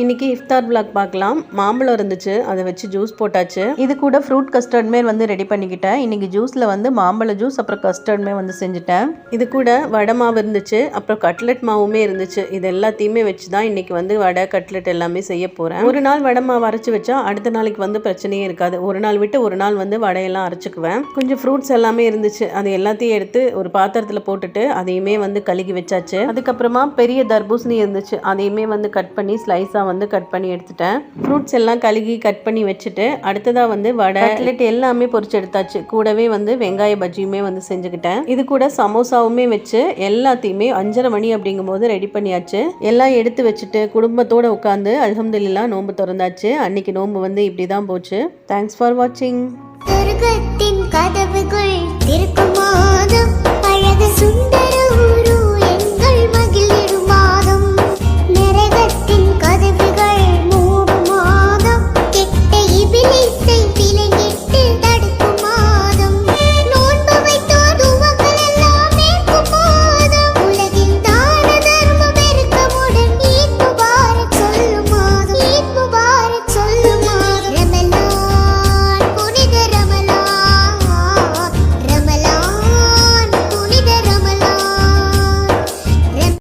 இன்றைக்கி இஃப்தார் பிளாக் பார்க்கலாம். மாம்பழம் இருந்துச்சு, அதை வச்சு ஜூஸ் போட்டாச்சு. இது கூட ஃப்ரூட் கஸ்டர்டுமே வந்து ரெடி பண்ணிக்கிட்டேன். இன்றைக்கி ஜூஸில் வந்து மாம்பழ ஜூஸ் அப்புறம் கஸ்டர்டுமே வந்து செஞ்சுட்டேன். இது கூட வடை மாவு இருந்துச்சு, அப்புறம் கட்லெட் மாவுமே இருந்துச்சு. இது எல்லாத்தையுமே வச்சு தான் இன்றைக்கி வந்து வடை கட்லெட் எல்லாமே செய்ய போகிறேன். ஒரு நாள் வடை மாவு அரைச்சி வச்சா அடுத்த நாளைக்கு வந்து பிரச்சனையே இருக்காது. ஒரு நாள் விட்டு ஒரு நாள் வந்து வடையெல்லாம் அரைச்சிக்குவேன். கொஞ்சம் ஃப்ரூட்ஸ் எல்லாமே இருந்துச்சு, அது எல்லாத்தையும் எடுத்து ஒரு பாத்திரத்தில் போட்டுட்டு அதையுமே வந்து கழுகி வச்சாச்சு. அதுக்கப்புறமா பெரிய தர்பூசணி இருந்துச்சு, அதையுமே வந்து கட் பண்ணி ஸ்லைஸாக வந்து கட் பண்ணி எடுத்துட்டேன். ஃப்ரூட்ஸ் எல்லாம் கழுகி கட் பண்ணி வச்சுட்டு அடுத்ததாக வந்து வடை கட்லெட் எல்லாமே பொரிச்சு எடுத்தாச்சு. கூடவே வந்து வெங்காய பஜ்ஜியுமே வந்து செஞ்சுக்கிட்டேன். இது கூட சமோசாவுமே வச்சு எல்லாத்தையுமே 5:30 மணி அப்படிங்கும் போது ரெடி பண்ணியாச்சு. எல்லாம் எடுத்து வச்சுட்டு குடும்பத்தோட உட்காந்து அல்ஹம்துலில்லாஹ் நோன்பு திறந்தாச்சு. அன்னைக்கு நோன்பு வந்து இப்படிதான் போச்சு. தேங்க்ஸ் ஃபார் வாட்சிங். சொர்க்கத்தின் கதவுகள் திறக்கும் மாதம், அழகு சுந்தர